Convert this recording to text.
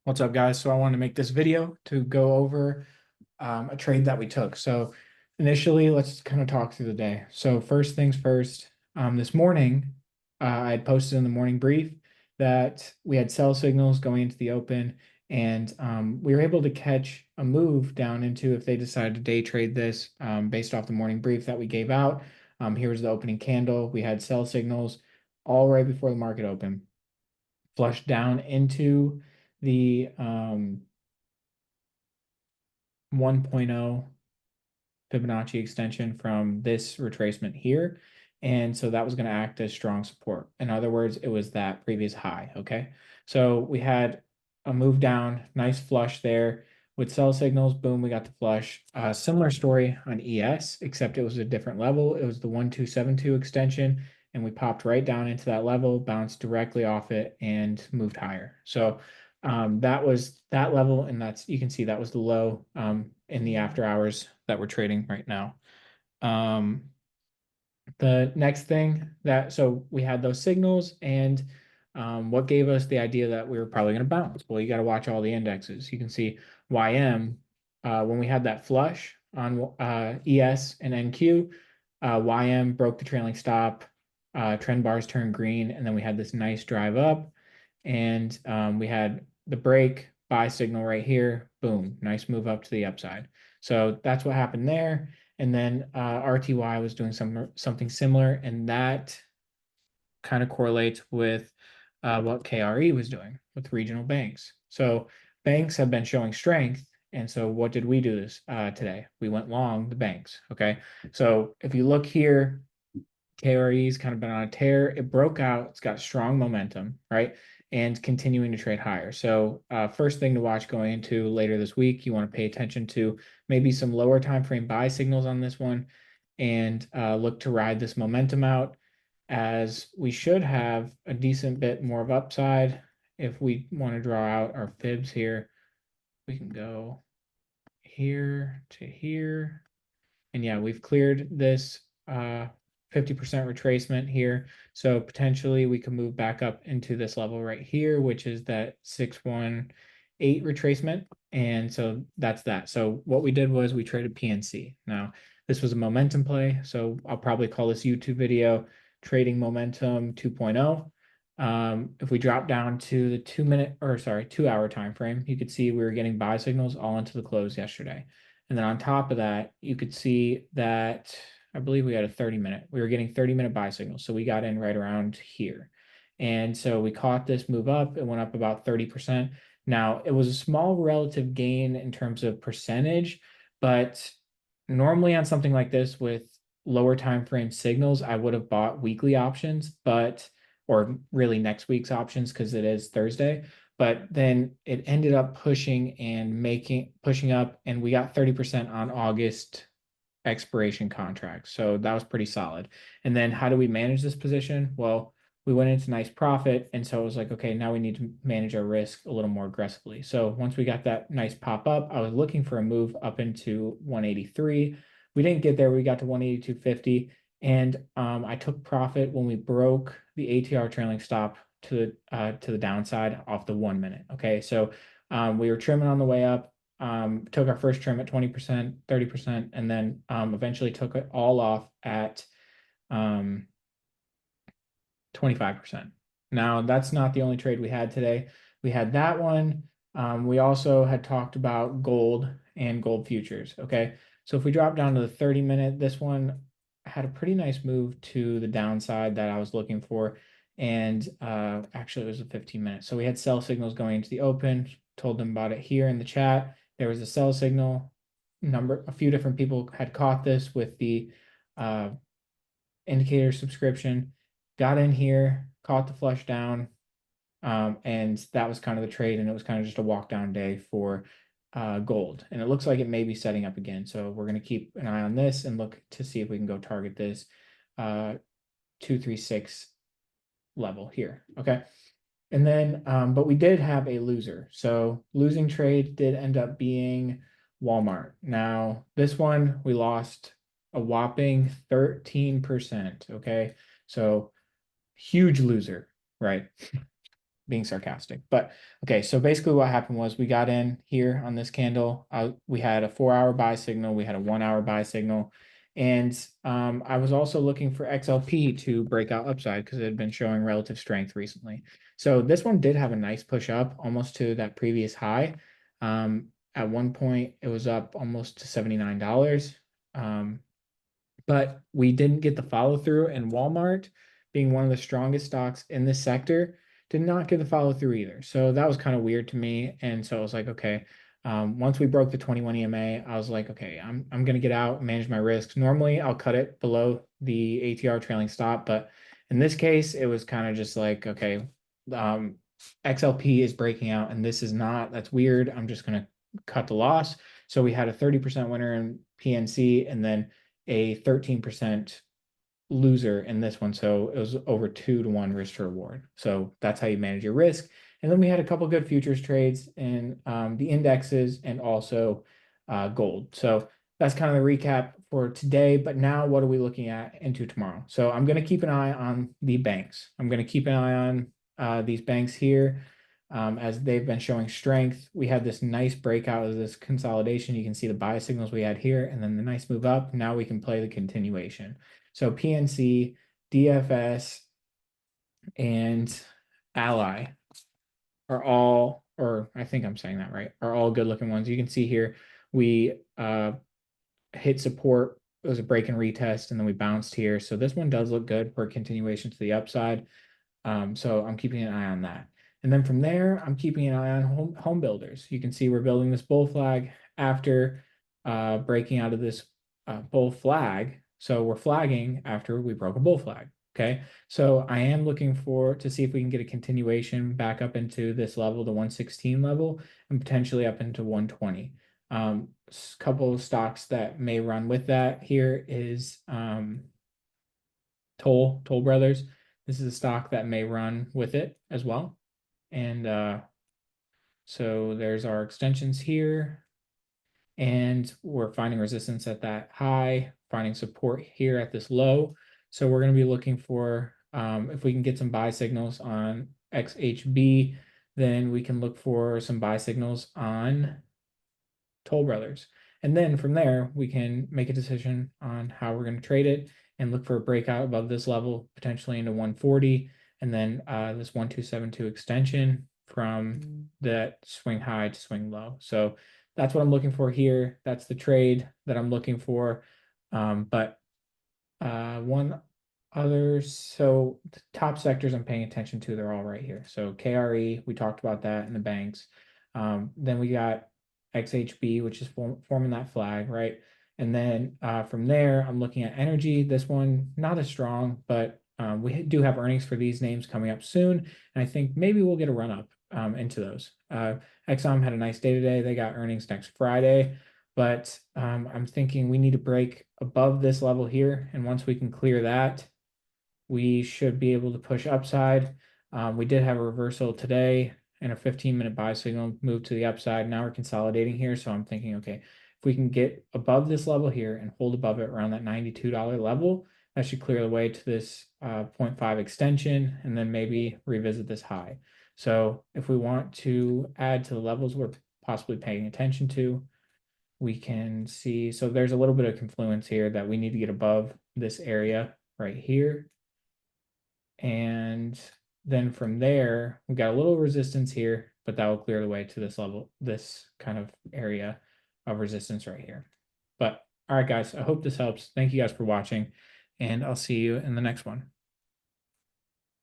What's up, guys? So I want to make this video to go over a trade that we took. So initially, let's kind of talk through the day. So first things first, this morning, I had posted in the morning brief that we had sell signals going into the open, and we were able to catch a move down into if they decided to day trade this based off the morning brief that we gave out. Here was the opening candle. We had sell signals all right before the market opened, flushed down into the 1.0 Fibonacci extension from this retracement here. And so that was going to act as strong support. In other words, it was that previous high. Okay. So we had a move down, nice flush there with sell signals. Boom, we got the flush. Similar story on ES, except it was a different level. It was the 1272 extension. And we popped right down into that level, bounced directly off it, and moved higher. So that was that level, and that's you can see that was the low in the after hours that we're trading right now. Um, the next thing that so we had those signals, and what gave us the idea that we were probably going to bounce? Well, you got to watch all the indexes. You can see YM when we had that flush on ES and NQ, YM broke the trailing stop, trend bars turned green, and then we had this nice drive up, and we had the break buy signal right here. Boom, nice move up to the upside. So that's what happened there. And then RTY was doing something similar, and that kind of correlates with what KRE was doing with regional banks. So banks have been showing strength. And so what did we do this today? We went long the banks. Okay. So if you look here, KRE's kind of been on a tear. It broke out. It's got strong momentum, right? And continuing to trade higher. So first thing to watch going into later this week, you want to pay attention to maybe some lower time frame buy signals on this one, and look to ride this momentum out, as we should have a decent bit more of upside. If we want to draw out our fibs here, we can go here to here. And yeah, we've cleared this 50% retracement here. So potentially we can move back up into this level right here, which is that 618 retracement. And so that's that. So what we did was we traded PNC. Now, this was a momentum play. So I'll probably call this YouTube video Trading Momentum 2.0. If we drop down to the 2 hour time frame, you could see we were getting buy signals all into the close yesterday. And then on top of that, you could see that I believe we had a 30-minute. We were getting 30-minute buy signals. So we got in right around here. And so we caught this move up. It went up about 30%. Now, it was a small relative gain in terms of percentage, but normally on something like this with lower time frame signals, I would have bought weekly options, or really next week's options because it is Thursday. But then it ended up pushing up, and we got 30% on August expiration contracts. So that was pretty solid. And then how do we manage this position? Well, we went into nice profit. And so it was like, okay, now we need to manage our risk a little more aggressively. So once we got that nice pop up, I was looking for a move up into 183. We didn't get there. We got to 182.50. And I took profit when we broke the ATR trailing stop to the downside off the 1 minute. Okay. So we were trimming on the way up, took our first trim at 20%, 30%, and then eventually took it all off at 25%. Now, that's not the only trade we had today. We had that one. We also had talked about gold and gold futures. Okay. So if we drop down to the 30-minute, this one had a pretty nice move to the downside that I was looking for. And actually, it was a 15-minute. So we had sell signals going into the open, told them about it here in the chat. There was a sell signal. A few different people had caught this with the indicator subscription, got in here, caught the flush down, and that was kind of the trade, and it was kind of just a walk down day for gold. And it looks like it may be setting up again. So we're going to keep an eye on this and look to see if we can go target this 236 level here. Okay. And then, but we did have a loser. So losing trade did end up being Walmart. Now, this one we lost a whopping 13%. Okay. So huge loser, right? being sarcastic. But okay, so basically what happened was we got in here on this candle. We had a 4-hour buy signal. We had a 1-hour buy signal. And I was also looking for XLP to break out upside because it had been showing relative strength recently. So this one did have a nice push up almost to that previous high. At one point, it was up almost to $79. But we didn't get the follow through, and Walmart, being one of the strongest stocks in this sector, did not get the follow through either. So that was kind of weird to me. And so I was like, okay, once we broke the 21 EMA, I was like, okay, I'm gonna get out, manage my risks. Normally, I'll cut it below the ATR trailing stop, but in this case, it was kind of just like, okay, XLP is breaking out, and this is not. That's weird. I'm just gonna cut the loss. So we had a 30% winner in PNC, and then a 13% loser in this one. So it was over 2-to-1 risk to reward. So that's how you manage your risk. And then we had a couple good futures trades in the indexes and also gold. So that's kind of the recap for today. But now what are we looking at into tomorrow? So I'm going to keep an eye on the banks. I'm going to keep an eye on these banks here. As they've been showing strength. We had this nice breakout of this consolidation. You can see the buy signals we had here and then the nice move up. Now we can play the continuation. So PNC, DFS, and Ally are all, or I think I'm saying that right, are all good looking ones. You can see here we hit support. It was a break and retest, and then we bounced here. So this one does look good for a continuation to the upside. So I'm keeping an eye on that. And then from there, I'm keeping an eye on home builders. You can see we're building this bull flag after breaking out of this bull flag. So we're flagging after we broke a bull flag. Okay. So I am looking to see if we can get a continuation back up into this level, the 116 level, and potentially up into 120. Couple of stocks that may run with that here is Toll Brothers. This is a stock that may run with it as well. And so there's our extensions here. And we're finding resistance at that high, finding support here at this low. So we're going to be looking for, if we can get some buy signals on XHB, then we can look for some buy signals on Toll Brothers. And then from there, we can make a decision on how we're going to trade it and look for a breakout above this level, potentially into 140, and then this 1272 extension from that swing high to swing low. So that's what I'm looking for here. That's the trade that I'm looking for. But one other, so the top sectors I'm paying attention to, they're all right here. So KRE, we talked about that in the banks. Then we got XHB, which is forming that flag, right? And then from there, I'm looking at energy. This one, not as strong, but we do have earnings for these names coming up soon. And I think maybe we'll get a run up into those. Exxon had a nice day today. They got earnings next Friday. But I'm thinking we need to break above this level here. And once we can clear that, we should be able to push upside. We did have a reversal today and a 15-minute buy signal move to the upside. Now we're consolidating here. So I'm thinking, okay, if we can get above this level here and hold above it around that $92 level, that should clear the way to this 0.5 extension and then maybe revisit this high. So if we want to add to the levels we're possibly paying attention to, we can see, so there's a little bit of confluence here that we need to get above this area right here. And then from there, we got a little resistance here, but that will clear the way to this level, this kind of area of resistance right here. But all right, guys, I hope this helps. Thank you guys for watching, and I'll see you in the next one.